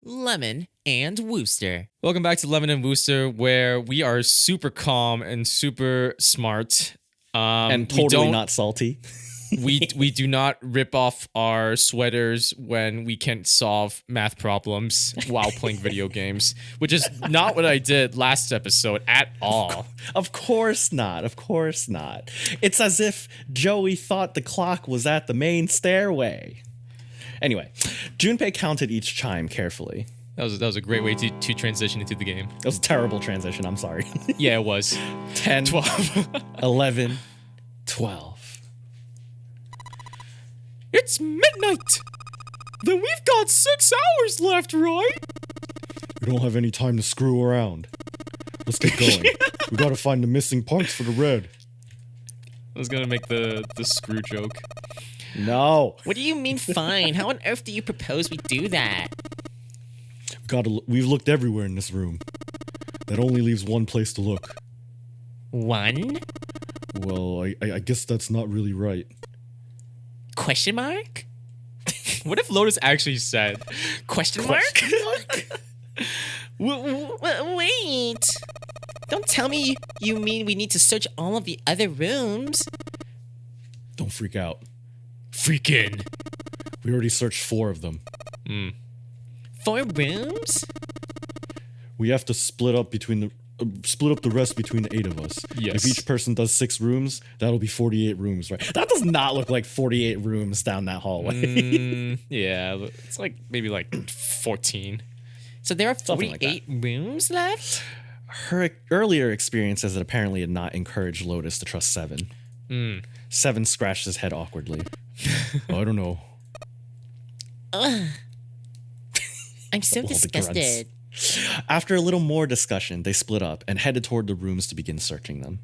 Lemon and Wooster. Welcome back to Lemon and Wooster, where we are super calm and super smart. And totally not salty. we do not rip off our sweaters when we can't solve math problems while playing video games, which is not what I did last episode at all. Of course not. Of course not. It's as if Joey thought the clock was at the main stairway. Anyway, Junpei counted each chime carefully. That was a great way to transition into the game. It was a terrible transition. I'm sorry. Yeah, it was. 10, 12. 11, 12. It's midnight. Then we've got 6 hours left, right? We don't have any time to screw around. Let's get going. We gotta find the missing parts for the red. I was gonna make the screw joke. No. What do you mean fine? How on earth do you propose we do that? We've looked everywhere in this room. That only leaves one place to look. One? Well, I guess that's not really right. Question mark? What if Lotus actually said Question mark? Wait. Don't tell me you mean we need to search all of the other rooms. Don't freak out. freaking? We already searched 4 of them. 4 rooms? We have to split up the rest between the 8 of us. Yes. If each person does 6 rooms, that'll be 48 rooms, right? That does not look like 48 rooms down that hallway. Yeah, it's like maybe like 14. So there are Something like 48 rooms left? Her earlier experiences had apparently not encouraged Lotus to trust 7. 7 scratched his head awkwardly. I don't know. I'm so All the disgusted. After a little more discussion, they split up and headed toward the rooms to begin searching them.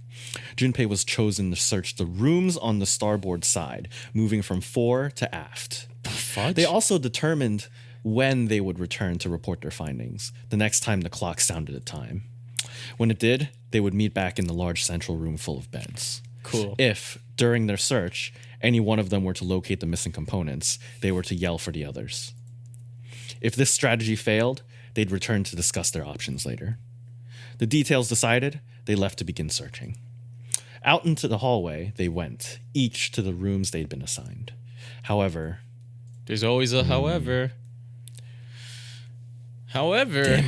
Junpei was chosen to search the rooms on the starboard side, moving from fore to aft. Fudge? They also determined when they would return to report their findings, the next time the clock sounded a time. When it did, they would meet back in the large central room full of beds. Cool. If, during their search, any one of them were to locate the missing components, they were to yell for the others. If this strategy failed, they'd return to discuss their options later. The details decided, they left to begin searching. Out into the hallway, they went, each to the rooms they'd been assigned. However... There's always a however. However...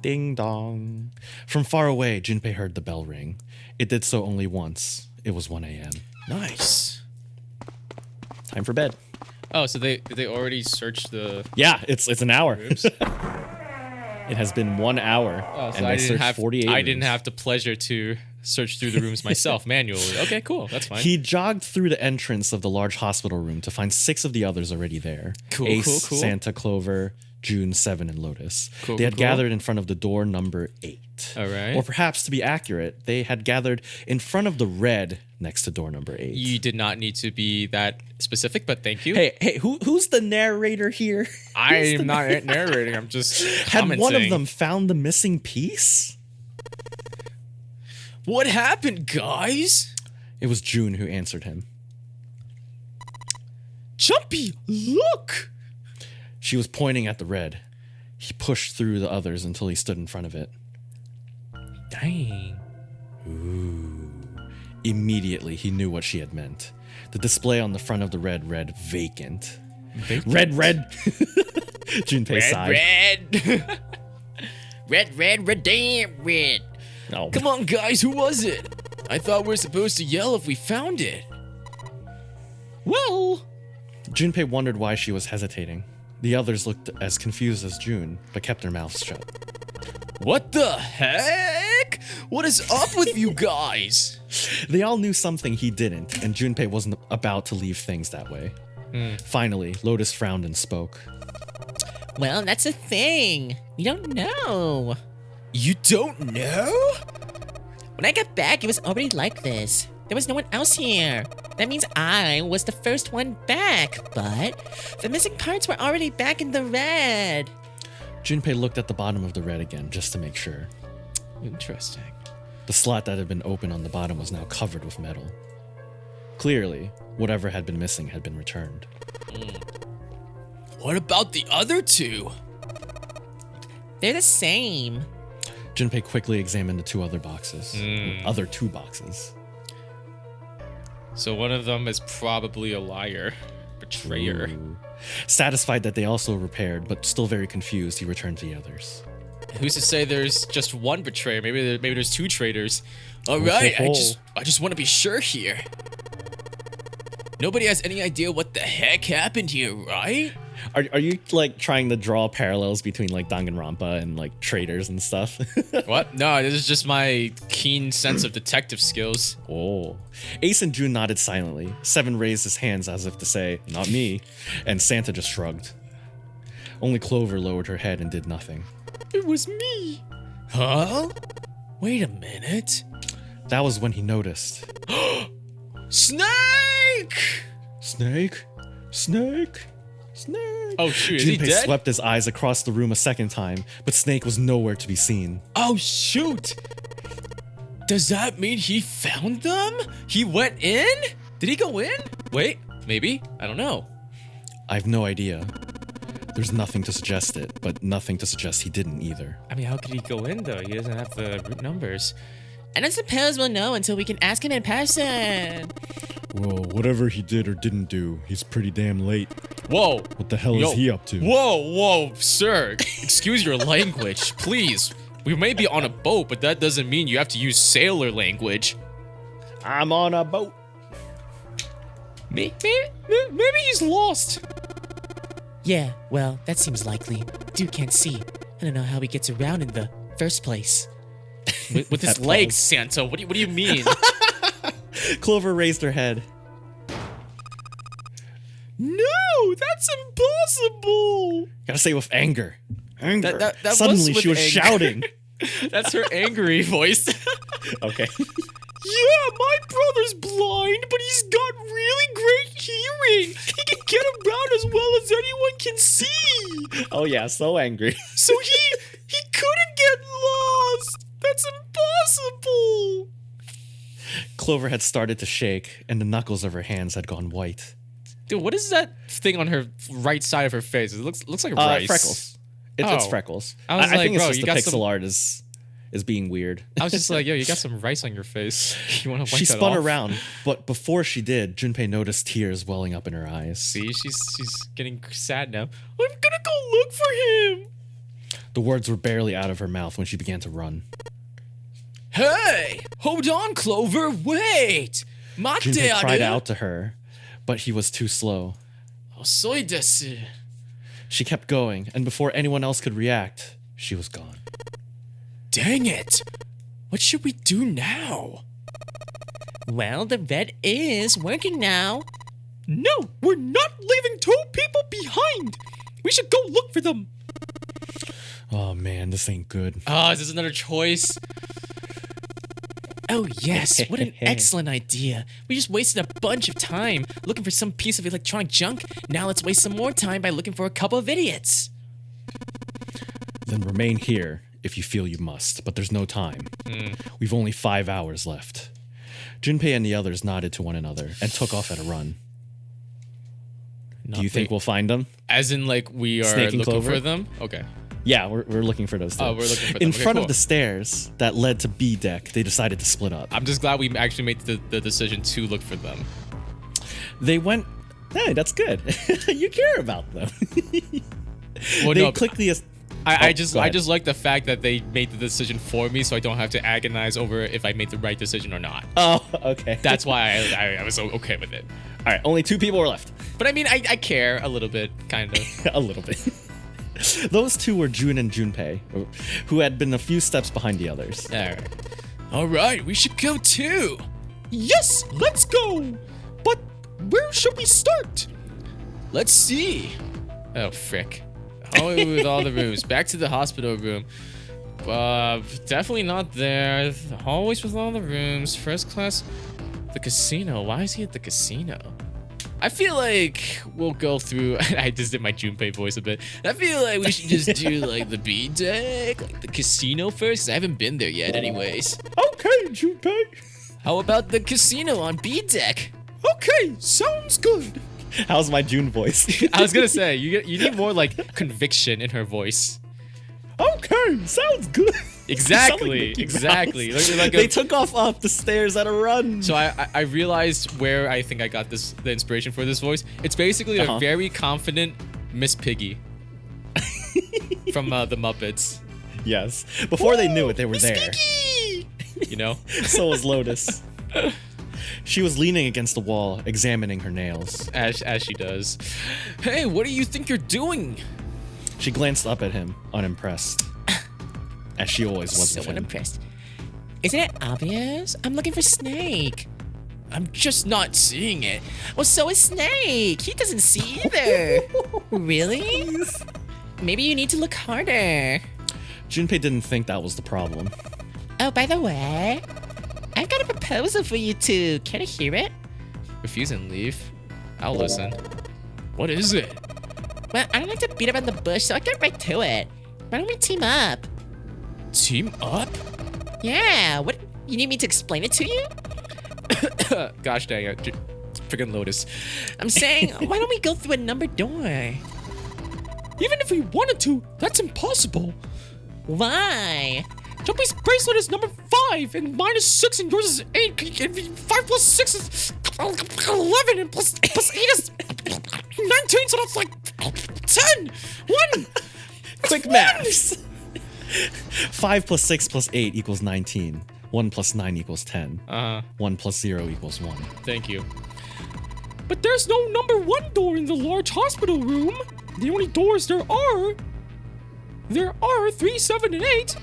Ding dong. From far away, Junpei heard the bell ring. It did so only once. It was 1 a.m. Nice. Time for bed. Oh, so they already searched the... Yeah, it's an hour. It has been 1 hour, Oh, so and they searched 48 I didn't rooms. have the pleasure to search through the rooms myself manually. Okay, cool. That's fine. He jogged through the entrance of the large hospital room to find 6 of the others already there. Cool, Ace, cool. Santa, Clover, June, 7, and Lotus. Cool, They had cool. gathered in front of the door number 8. All right. Or perhaps, to be accurate, they had gathered in front of the red next to door number 8. You did not need to be that specific, but thank you. Hey, who's the narrator here? I am not narrating. I'm just Had commenting. one of them found the missing piece? What happened, guys? It was June who answered him. Jumpy, look! She was pointing at the red. He pushed through the others until he stood in front of it. Dang. Immediately, he knew what she had meant. The display on the front of the red read vacant. Vacant? Red. Junpei sighed. Red, damn red. Oh. Come on, guys, who was it? I thought we were supposed to yell if we found it. Well... Junpei wondered why she was hesitating. The others looked as confused as June, but kept their mouths shut. What the heck? What is up with you guys? They all knew something he didn't, and Junpei wasn't about to leave things that way. Finally, Lotus frowned and spoke. Well, that's a thing. We don't know. You don't know? When I got back, it was already like this. There was no one else here. That means I was the first one back, but the missing parts were already back in the red. Junpei looked at the bottom of the red again, just to make sure. Interesting. The slot that had been open on the bottom was now covered with metal. Clearly, whatever had been missing had been returned. What about the other two? They're the same. Junpei quickly examined the two other boxes. Other two boxes. So one of them is probably a liar. Betrayer. Ooh. Satisfied that they also repaired, but still very confused, he returned to the others. Who's to say there's just one betrayer? Maybe there's two traitors. All right, ho. I just want to be sure here. Nobody has any idea what the heck happened here, right? Are you like trying to draw parallels between like Danganronpa and like traders and stuff? What? No, this is just my keen sense of detective skills. Oh. Ace and June nodded silently. Seven raised his hands as if to say, not me. And Santa just shrugged. Only Clover lowered her head and did nothing. It was me. Huh? Wait a minute. That was when he noticed. Snake! Snake? Snake? Snake? Oh shoot, is he Junpei dead? swept his eyes across the room a second time, but Snake was nowhere to be seen. Oh shoot! Does that mean he found them? He went in? Did he go in? Wait, maybe? I don't know. I have no idea. There's nothing to suggest it, but nothing to suggest he didn't either. I mean, how could he go in though? He doesn't have the root numbers. I don't suppose we'll know until we can ask him in person. Well, whatever he did or didn't do, he's pretty damn late. Whoa! What the hell Yo, is he up to? Whoa, sir. Excuse your language, please. We may be on a boat, but that doesn't mean you have to use sailor language. I'm on a boat. Maybe he's lost. Yeah, well, that seems likely. Dude can't see. I don't know how he gets around in the first place. With his That legs, pose. Santa. What do you mean? Clover raised her head. No, that's impossible. Gotta say with anger. Anger. That was Suddenly with she was anger. shouting. That's her angry voice. Okay. Yeah, my brother's blind, but he's got really great hearing. He can get around as well as anyone can see. Oh yeah, so angry. So he couldn't get lost. That's impossible. Clover had started to shake, and the knuckles of her hands had gone white. Dude, what is that thing on her right side of her face? It looks like rice. Freckles. It's Oh. freckles. I was like, think bro, it's just you the got pixel some- art is being weird. I was just like, yo, you got some rice on your face. You want to wipe She that spun off? around, but before she did, Junpei noticed tears welling up in her eyes. See, she's getting sad now. I'm gonna go look for him. The words were barely out of her mouth when she began to run. Hey, hold on, Clover. Wait. Mate Junpei cried out to her, but he was too slow. Soy desu. She kept going, and before anyone else could react, she was gone. Dang it. What should we do now? Well, the red is working now. No, we're not leaving two people behind. We should go look for them. Oh man, this ain't good. Is this another choice? Oh yes, what an excellent idea. We just wasted a bunch of time looking for some piece of electronic junk. Now let's waste some more time by looking for a couple of idiots. Then remain here if you feel you must, but there's no time. We've only 5 hours left. Junpei and the others nodded to one another and took off at a run. Do you think we'll find them? As in, like, we are Snake and looking Clover? for them? Okay. Yeah, we're looking for those two. Oh, we're looking for them. In Okay, front cool. of the stairs that led to B deck, they decided to split up. I'm just glad we actually made the decision to look for them. They went, hey, that's good. You care about them. Well, They no, clicked I Oh, just go ahead. like the fact that they made the decision for me, so I don't have to agonize over if I made the right decision or not. Oh, okay. That's why I was okay with it. All right, only 2 people were left. But I mean, I care a little bit, kind of. A little bit. Those two were June and Junpei, who had been a few steps behind the others. All right, we should go too. Yes, let's go. But where should we start? Let's see. Oh, frick. Always with all the rooms. Back to the hospital room. Definitely not there. Always with all the rooms. First class. The casino. Why is he at the casino? I feel like we'll go through. I just did my Junpei voice a bit. I feel like we should just do like the B deck, like the casino first. 'Cause I haven't been there yet, anyways. Okay, Junpei. How about the casino on B deck? Okay, sounds good. How's my June voice? I was gonna say you need more like conviction in her voice. Okay, sounds good. Exactly, Mickey exactly. Mouse. Like They took off up the stairs at a run. So I realized where I think I got the inspiration for this voice. It's basically a very confident Miss Piggy from the Muppets. Yes. Before they knew it, they were there. Piggy! You know? So was Lotus. She was leaning against the wall, examining her nails. As she does. Hey, what do you think you're doing? She glanced up at him, unimpressed. As she always was So with him. unimpressed. Isn't it obvious? I'm looking for Snake. I'm just not seeing it. Well, so is Snake. He doesn't see either. Really? Maybe you need to look harder. Junpei didn't think that was the problem. Oh, by the way, I've got a proposal for you two. Care to hear it? Refuse and leave. I'll listen. What is it? Well, I don't like to beat around the bush, so I'll get right to it. Why don't we team up? Team up? Yeah, what? You need me to explain it to you? Gosh dang it. Freaking Lotus. I'm saying, why don't we go through a numbered door? Even if we wanted to, that's impossible. Why? Jumpy's bracelet is number 5, and mine is 6, and yours is 8. And 5 plus 6 is 11, and plus 8 is 19, so that's like 10. 1. Quick maths. 5 plus 6 plus 8 equals 19. 1 plus 9 equals 10. 1 plus 0 equals 1. Thank you. But there's no number 1 door in the large hospital room. The only doors there are 3, 7, and 8.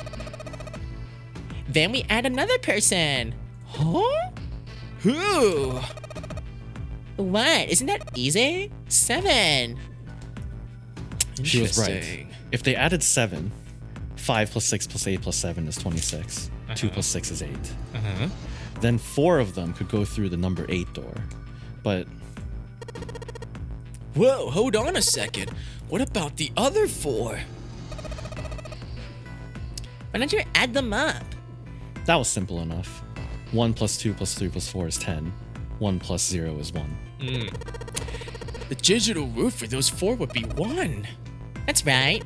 Then we add another person. Huh? Who? What? Isn't that easy? 7. She was right. If they added 7, 5 plus 6 plus 8 plus 7 is 26. 2 plus 6 is 8. Then 4 of them could go through the number 8 door. But Whoa, hold on a second. What about the other 4? Why don't you add them up? that was simple enough. 1 plus 2 plus 3 plus 4 is 10. 1 plus 0 is 1. The digital root for those 4 would be 1. That's right.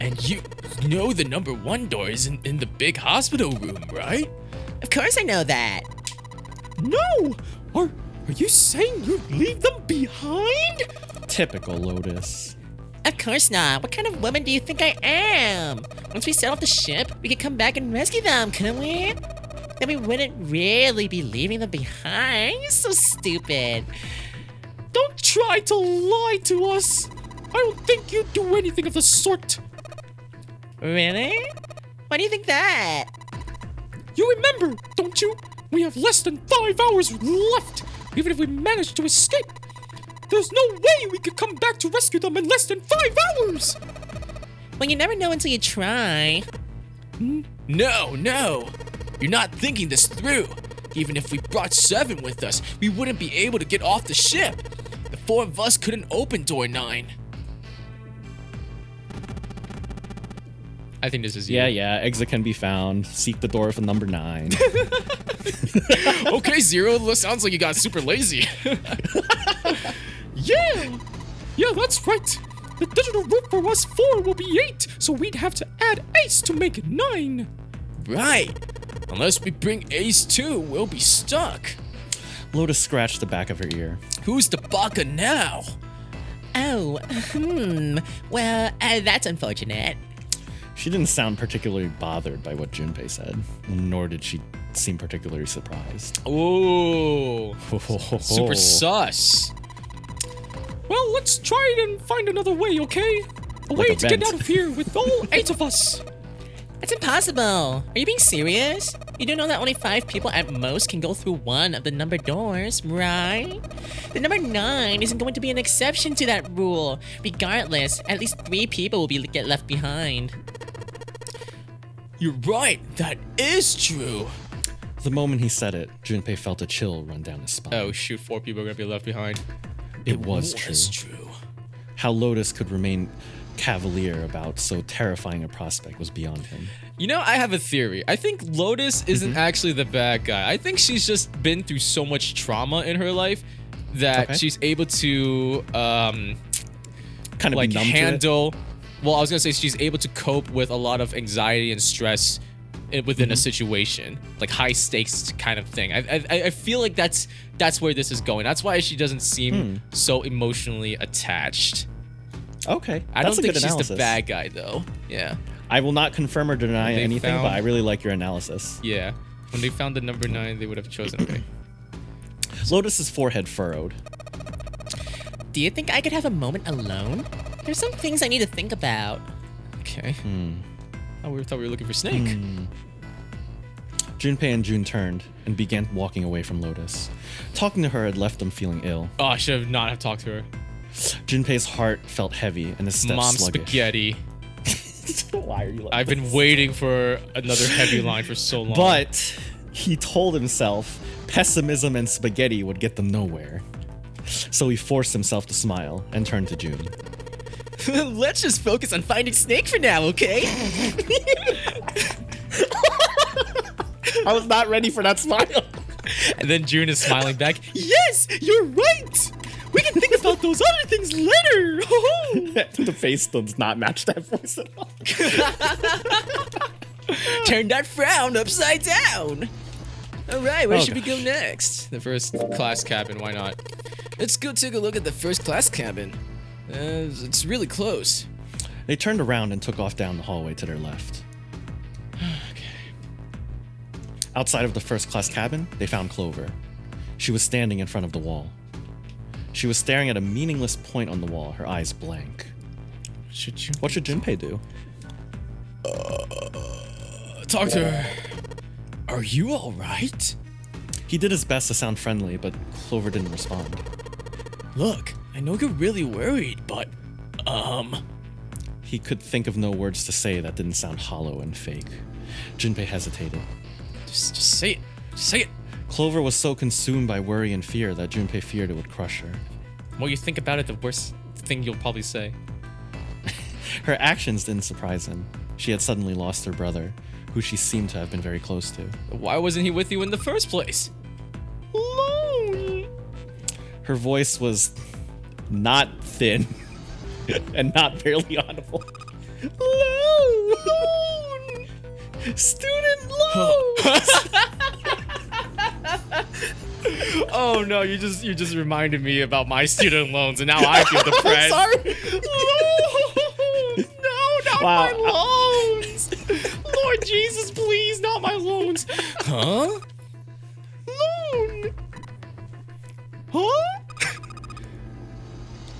And you know the number 1 door is in the big hospital room, right? Of course I know that. No! Are you saying you'd leave them behind? Typical Lotus. Of course not. What kind of woman do you think I am? Once we set off the ship, we could come back and rescue them, couldn't we? Then we wouldn't really be leaving them behind. You're so stupid. Don't try to lie to us. I don't think you'd do anything of the sort. Really? Why do you think that? You remember, don't you? We have less than 5 hours left, even if we manage to escape. There's no way we could come back to rescue them in less than 5 hours! Well, you never know until you try. No. You're not thinking this through. Even if we brought 7 with us, we wouldn't be able to get off the ship. The 4 of us couldn't open door 9. I think this is you. Yeah, exit can be found. Seek the door for number 9. Okay, Zero, sounds like you got super lazy. Yeah, that's right. The digital root for us 4 will be 8, so we'd have to add Ace to make it 9. Right. Unless we bring Ace too, we'll be stuck. Lotus scratched the back of her ear. Who's the baka now? Oh, well, that's unfortunate. She didn't sound particularly bothered by what Junpei said, nor did she seem particularly surprised. Oh, super sus. Well, let's try and find another way, okay? A way a to get vent. out of here with all 8 of us. That's impossible. Are you being serious? You do know that only 5 people at most can go through one of the numbered doors, right? The number 9 isn't going to be an exception to that rule. Regardless, at least 3 people will get left behind. You're right, that is true. The moment he said it, Junpei felt a chill run down his spine. Oh shoot, 4 people are gonna be left behind. It was true. How Lotus could remain cavalier about so terrifying a prospect was beyond him. You know, I have a theory. I think Lotus isn't actually the bad guy. I think she's just been through so much trauma in her life that Okay. she's able to Kind of like be numb handle. Well, I was gonna say she's able to cope with a lot of anxiety and stress within a situation, like high stakes kind of thing. I feel like that's where this is going. That's why she doesn't seem so emotionally attached. to it. Okay. I don't That's a think good she's analysis. the bad guy though. Yeah, I will not confirm or deny They anything, but found- I really like your analysis. yeah. When they found the number 9, they would have chosen. Okay. Lotus's forehead furrowed. Do you think I could have a moment alone? There's some things I need to think about. Okay. Oh, we thought we were looking for Snake. Junpei and June turned and began walking away from Lotus. Talking to her had left them feeling ill. Oh, I should have not have talked to her. Junpei's heart felt heavy and his steps Mom sluggish. spaghetti. Why are you like I've been waiting for another heavy line for so long. But he told himself pessimism and spaghetti would get them nowhere. So he forced himself to smile and turned to June. Let's just focus on finding Snake for now, okay? I was not ready for that smile. and then June is smiling back. Yes, you're right. We can think about those other things later. The face does not match that voice at all. Turn that frown upside down. All right, where Oh, should we go next? The first class cabin, why not? Let's go take a look at the first class cabin. It's really close. They turned around and took off down the hallway to their left. Outside of the first class cabin, they found Clover. She was standing in front of the wall. She was staring at a meaningless point on the wall, her eyes blank. Should you What should Junpei do? talk to her? Are you all right? He did his best to sound friendly, but Clover didn't respond. Look, I know you're really worried, but, He could think of no words to say that didn't sound hollow and fake. Junpei hesitated. just say it. Just say it. Clover was so consumed by worry and fear that Junpei feared it would crush her. The more you think about it, the worst thing you'll probably say. Her actions didn't surprise him. She had suddenly lost her brother, who she seemed to have been very close to. Why wasn't he with you in the first place? Alone. Her voice was not thin and not barely audible. Loan! Student loans! Oh no, you just reminded me about my student loans and now I feel depressed. Sorry. Loans! No, not Wow. my loans! Lord Jesus, please, not my loans. Huh? Loan! Huh?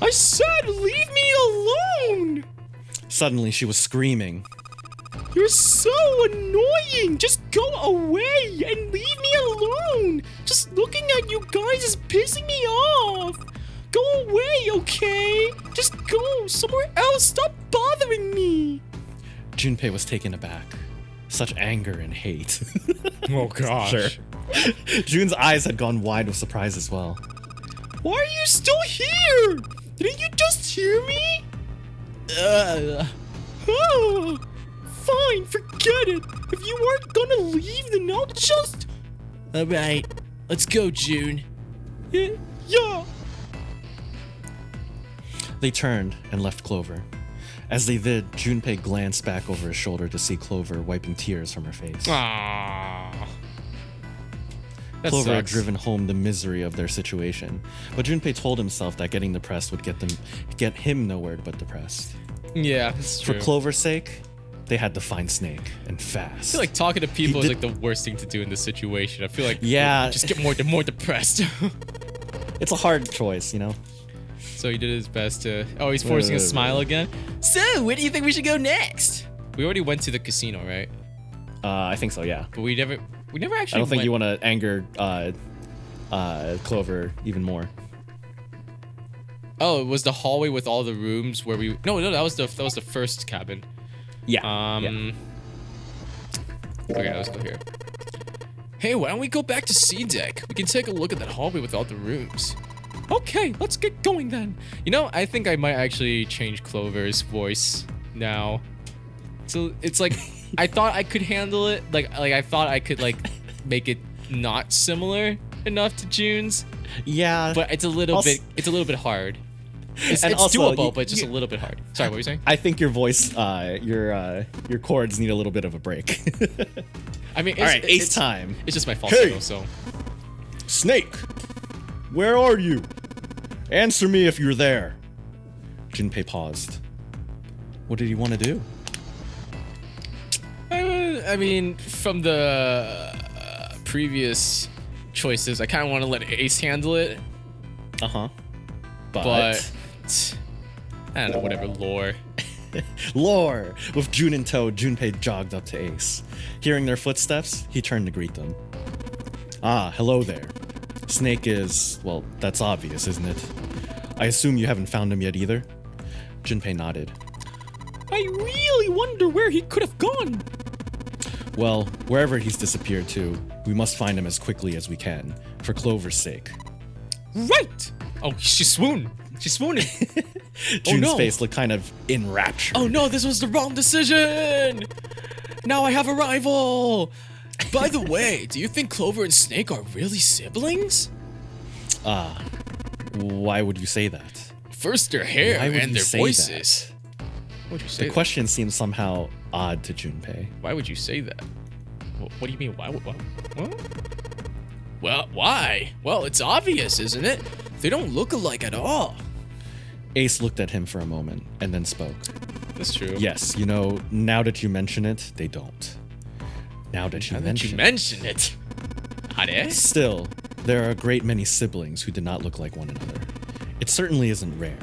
I said leave me alone! Suddenly, she was screaming. You're so annoying! Just go away and leave me alone! Just looking at you guys is pissing me off! Go away, okay? Just go somewhere else! Stop bothering me! Junpei was taken aback. Such anger and hate. Oh gosh. Sure. June's eyes had gone wide with surprise as well. Why are you still here? Didn't you just hear me? Oh, fine, forget it. If you weren't gonna leave, then I'll just... All right, let's go, June. Yeah. They turned and left Clover. As they did, Junpei glanced back over his shoulder to see Clover wiping tears from her face. Aww. That Clover had sucks. driven home the misery of their situation, but Junpei told himself that getting depressed would get him nowhere but depressed. Yeah, that's For true. Clover's sake, they had to find Snake, and fast. I feel like talking to people He is did- like the worst thing to do in this situation. I feel like Yeah. just get more depressed. It's a hard choice, you know? So he did his best to. Oh, he's forcing a smile again. So, where do you think we should go next? We already went to the casino, right? I think so, yeah. But we never actually. I don't think went. you want to anger Clover even more. Oh, it was the hallway with all the rooms where we. No, that was the first cabin. Yeah. Okay, let's go here. Hey, why don't we go back to C deck? We can take a look at that hallway with all the rooms. Okay, let's get going then. You know, I think I might actually change Clover's voice now. So it's like I thought I could handle it. Like I thought I could like make it not similar enough to June's. Yeah, but it's a little Also- bit. It's a little bit hard. It's And also, doable, you- but just you- a little bit hard. Sorry, what were you saying? I think your voice, your chords need a little bit of a break. I mean, All right, Ace it's, time. It's just my falsetto, Hey! so. Snake, where are you? Answer me if you're there. Junpei paused. What did he want to do? I mean, from the previous choices, I kind of want to let Ace handle it, Uh-huh. but I don't know, whatever, lore. Lore! With Jun in tow, Junpei jogged up to Ace. Hearing their footsteps, he turned to greet them. Ah, hello there. Snake is, well, that's obvious, isn't it? I assume you haven't found him yet either? Junpei nodded. I really wonder where he could have gone. Well, wherever he's disappeared to, we must find him as quickly as we can, for Clover's sake. Right. Oh, she swooned. She's swooning. Jun's no. face looked kind of enraptured. Oh no, this was the wrong decision. Now I have a rival. By the way, do you think Clover and Snake are really siblings? Why would you say that? First their hair Why would and you their say voices. Why would you say The that? question seems somehow odd to Junpei. Why would you say that? What do you mean? Why? What? Well, why? Well, it's obvious, isn't it? They don't look alike at all. Ace looked at him for a moment and then spoke. That's true. Yes, you know, now that you mention it, they don't. Now that you Now that mention you it. mention it. Hare? Still, there are a great many siblings who do not look like one another. It certainly isn't rare.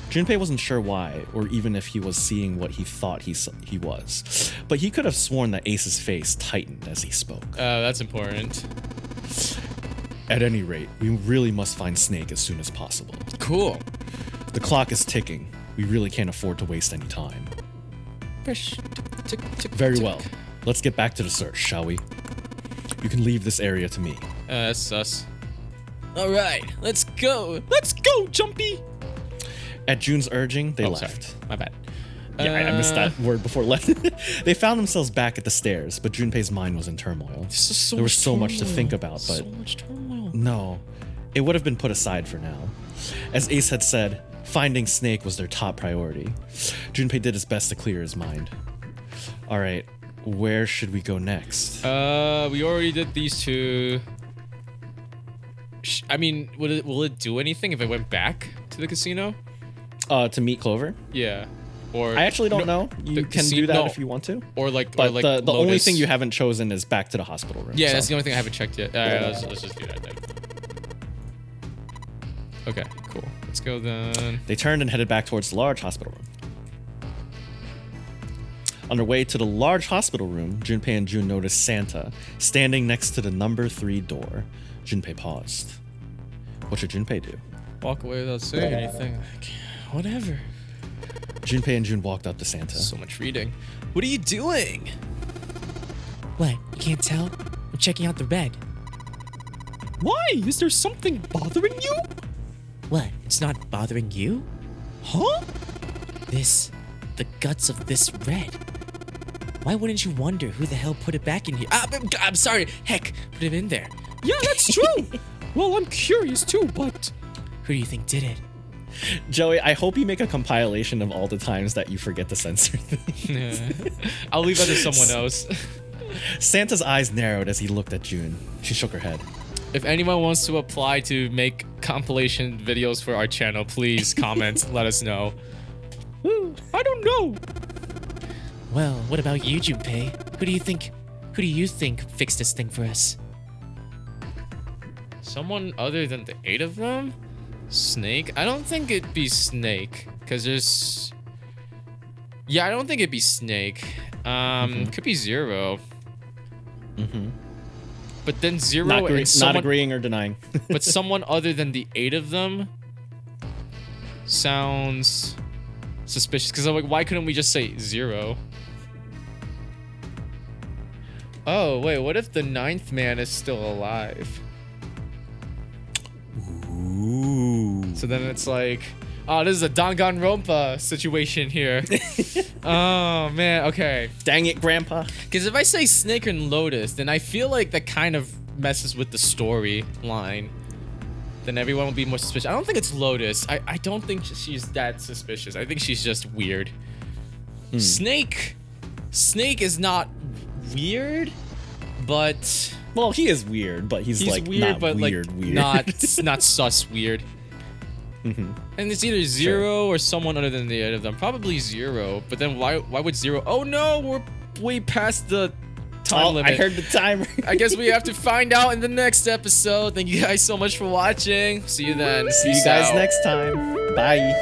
Junpei wasn't sure why, or even if he was seeing what he thought he was, but he could have sworn that Ace's face tightened as he spoke. That's important. At any rate, we really must find Snake as soon as possible. Cool. The clock is ticking. We really can't afford to waste any time. Very well. Let's get back to the search, shall we? You can leave this area to me. That's sus. All right, let's go. Let's go, Jumpy. At Jun's urging, they Oh, left. sorry. My bad. Yeah, I missed that word before left. They found themselves back at the stairs, but Junpei's mind was in turmoil. This is so There was much so much to turmoil. think about, but So much turmoil. no, it would have been put aside for now. As Ace had said, finding Snake was their top priority. Junpei did his best to clear his mind. All right, where should we go next? We already did these two. I mean, will it do anything if I went back to the casino? To meet Clover? Yeah. Or I actually don't know. You the can do casino- that no. if you want to. Or like, But or like the only Lotus. thing you haven't chosen is back to the hospital room. Yeah, so. that's the only thing I haven't checked yet. All right, let's just do that then. Okay, cool. Let's go then. They turned and headed back towards the large hospital room. On their way to the large hospital room, Junpei and Jun noticed Santa standing next to the number 3 door. Junpei paused. What should Junpei do? Walk away without saying anything. Like, whatever. Junpei and Jun walked up to Santa. So much reading. What are you doing? What? You can't tell? I'm checking out the red. Why? Is there something bothering you? What? It's not bothering you? Huh? The guts of this red. Why wouldn't you wonder who the hell put it back in here? I'm sorry. Heck, put it in there. Yeah, that's true. Well, I'm curious too, but Who do you think did it? Joey, I hope you make a compilation of all the times that you forget to censor things. I'll leave that to someone else. Santa's eyes narrowed as he looked at Jun. She shook her head. If anyone wants to apply to make compilation videos for our channel, please comment. Let us know. I don't know. Well, what about you, Junpei? Who do you think fixed this thing for us? Someone other than the 8 of them? Snake? I don't think it'd be Snake. Because there's... Yeah, I don't think it'd be Snake. Could be Zero. But then Zero Not, and not someone... agreeing or denying. But someone other than the 8 of them sounds suspicious. Because I'm like, why couldn't we just say 0? Oh, wait, what if the 9th man is still alive? Ooh. So then it's like, oh, this is a Danganronpa situation here. Oh, man, okay. Dang it, Grandpa. Because if I say Snake and Lotus, then I feel like that kind of messes with the storyline. then everyone will be more suspicious. I don't think it's Lotus. I don't think she's that suspicious. I think she's just weird. Snake is not weird, but Well, he is weird, but he's like weird, not but weird, like weird. not sus weird. And it's either Zero or someone other than the other of them. Probably Zero. But then why would Zero? Oh no, we're way past the time limit. I heard the timer. I guess we have to find out in the next episode. Thank you guys so much for watching. See you then. See you Peace guys out. next time. Bye.